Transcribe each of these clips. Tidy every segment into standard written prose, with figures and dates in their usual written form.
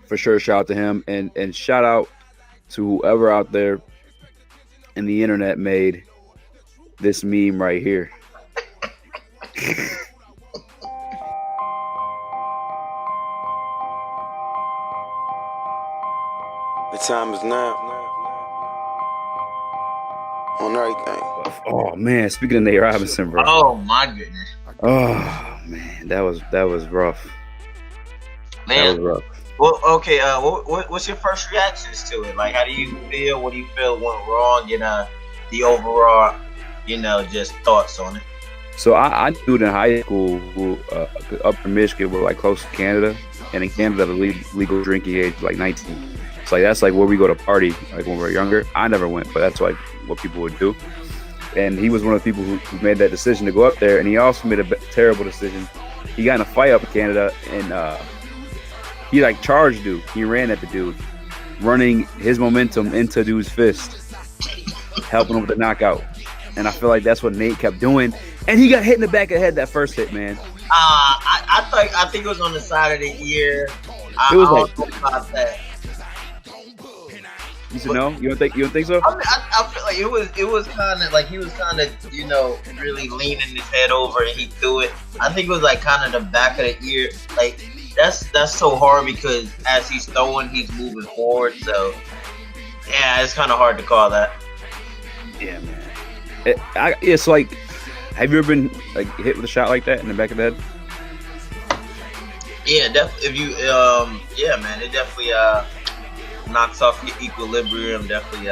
For sure, shout out to him, and shout out to whoever out there in the internet made this meme right here. The time is now on everything. Oh man, speaking of Nate Robinson, bro. Oh my goodness, Oh man, that was rough. That was man. rough. Well, okay. What's your first reactions to it? Like, how do you feel? What do you feel went wrong? The overall, just thoughts on it. So I knew it in high school who up in Michigan were like close to Canada, and in Canada the legal drinking age was like 19. It's like that's like where we go to party like when we were younger. I never went, but that's like what people would do. And he was one of the people who made that decision to go up there, and he also made a terrible decision. He got in a fight up in Canada, and he like charged dude. He ran at the dude, running his momentum into dude's fist, helping him with the knockout. And I feel like that's what Nate kept doing. And he got hit in the back of the head that first hit, man. I think it was on the side of the ear. It was I like, don't know about that. you said no? You don't think so? I mean, I feel like it was kind of like he was kind of really leaning his head over and he threw it. I think it was like kind of the back of the ear. Like that's so hard because as he's throwing, he's moving forward. So yeah, it's kind of hard to call that. Yeah, man. It's like, have you ever been like hit with a shot like that in the back of the head? Yeah, definitely. If you yeah, man, it definitely knocks off your equilibrium. Definitely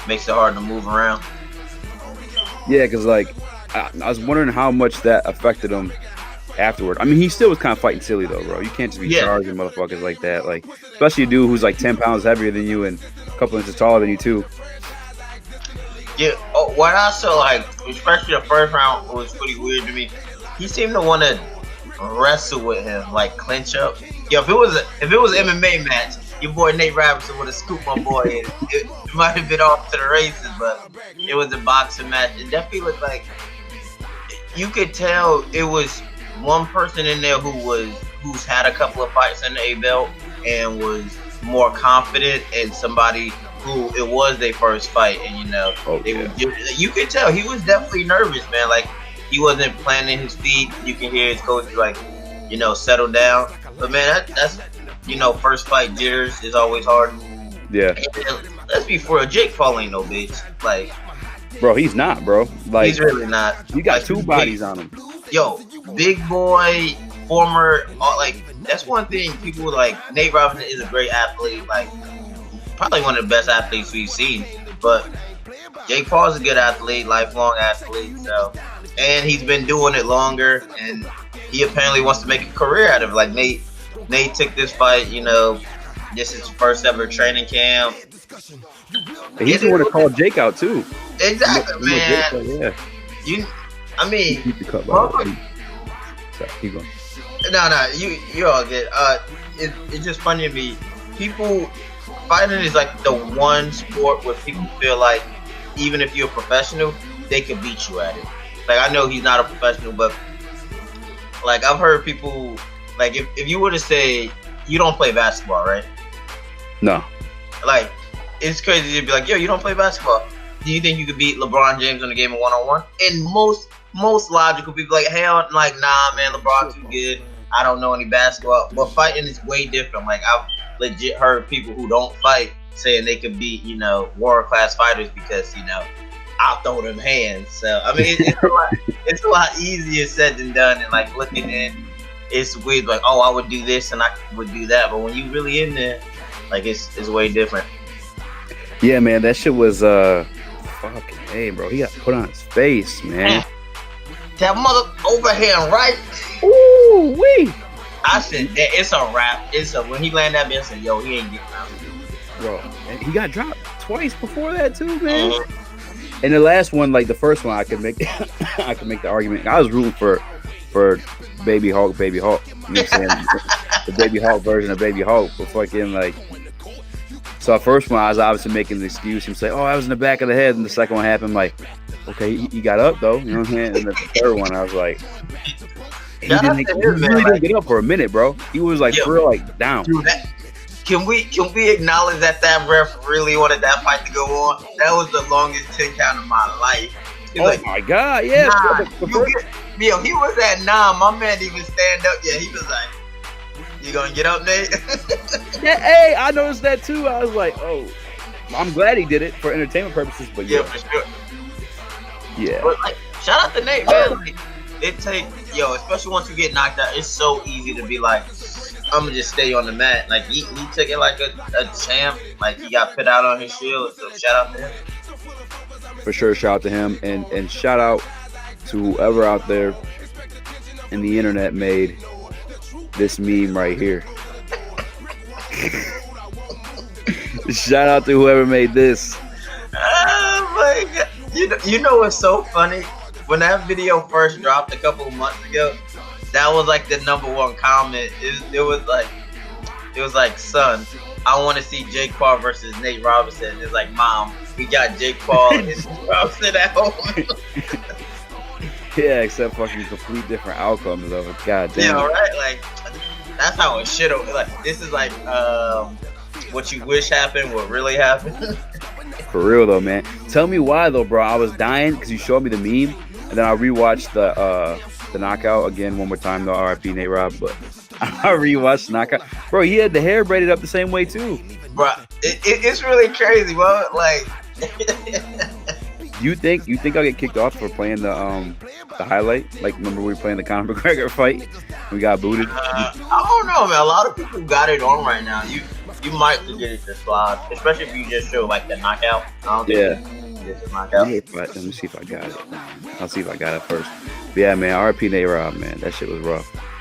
makes it hard to move around. Yeah, because like I was wondering how much that affected him afterward. I mean, he still was kind of fighting silly though, bro. You can't just be charging motherfuckers like that. Like, especially a dude who's like 10 pounds heavier than you and a couple inches taller than you too. Yeah, what I saw, like, especially the first round, was pretty weird to me. He seemed to want to wrestle with him, like clinch up. Yo, if it was MMA match, your boy Nate Robinson would have scooped my boy in. It might have been off to the races, but it was a boxing match. It definitely looked like you could tell it was one person in there who's had a couple of fights in the A belt and was more confident, and somebody who it was their first fight, and you could tell he was definitely nervous, man. Like he wasn't planting his feet. You can hear his coach like, settle down. But man, that's first fight jitters is always hard. Yeah. And let's be for real, Jake Paul ain't no bitch. Like, bro, he's not, bro. Like, he's really not. He got two bodies on him. Yo, big boy, former, like that's one thing people like. Nate Robinson is a great athlete. Like, probably one of the best athletes we've seen. But Jake Paul's a good athlete, lifelong athlete. So, and he's been doing it longer, and he apparently wants to make a career out of it. Like Nate took this fight. This is his first ever training camp. He's the one to call Jake out too. Exactly, man. Yeah. I mean, keep the cup out. Sorry, keep going. No, you all good. It's just funny to me. People, fighting is like the one sport where people feel like even if you're a professional, they can beat you at it. Like, I know he's not a professional, but like I've heard people like if you were to say you don't play basketball, right? No. Like, it's crazy to be like, yo, you don't play basketball. Do you think you could beat LeBron James in a game of 1-on-1? And most logical people like, hell, like, nah, man, LeBron too good. I don't know any basketball. But fighting is way different. Like, I've legit heard people who don't fight saying they could beat, world-class fighters because, I'll throw them hands. So, I mean, it's a lot easier said than done. And, like, looking in, it's weird. Like, oh, I would do this and I would do that. But when you really in there, like, it's way different. Yeah, man, that shit was, fucking, hey, bro, he got put on his face, man. That mother overhand right. Ooh, wee. I said that it's a wrap. When he landed that bitch, I said, yo, he ain't getting out. Bro, and he got dropped twice before that too, man. And the last one, like the first one, I could make the argument. I was rooting for Baby Hulk. You know what I'm saying? The Baby Hulk version of Baby Hulk, but fucking like. So the first one, I was obviously making an excuse. He was like, "Oh, I was in the back of the head," and the second one happened. Like, okay, he got up though. You know what I'm saying? And the third one, I was like, he really didn't get up for a minute, bro. He was like, for real, like down. we acknowledge that ref really wanted that fight to go on? That was the longest 10 count of my life. He's like, my God, yeah. Nah, he was at 9. My man didn't even stand up yet. He was like, "You gonna get up, Nate?" Yeah, hey, I noticed that too. I was like, oh, I'm glad he did it for entertainment purposes, but yeah, for sure. Yeah. But like, shout out to Nate, man. Like, especially once you get knocked out, it's so easy to be like, I'm gonna just stay on the mat. Like he took it like a champ. Like he got put out on his shield. So shout out to him. For sure, shout out to him, and shout out to whoever out there in the internet made this meme right here. Shout out to whoever made this. Oh my God! You know what's so funny? When that video first dropped a couple of months ago, that was like the #1 comment. It was like, son, I want to see Jake Paul versus Nate Robinson. It's like, Mom, we got Jake Paul and Nate Robinson at home. Yeah, except fucking complete different outcomes of it. God damn. Yeah, right. Like that's how it should have. Like this is like what you wish happened, what really happened. For real though, man. Tell me why though, bro. I was dying because you showed me the meme, and then I rewatched the knockout again one more time. Though, R.I.P. Nate Rob, but I rewatched the knockout, bro. He had the hair braided up the same way too, bro. It's really crazy, bro. Like, you think I'll get kicked off for playing the highlight? Like, remember we were playing the Conor McGregor fight? We got booted. I don't know, man. A lot of people got it on right now. You might forget it to slide, especially if you just show like the knockout. I don't think it's a knockout. Hey, let me see if I got it. I'll see if I got it first. But yeah, man. R.I.P. Nate Rob, man. That shit was rough.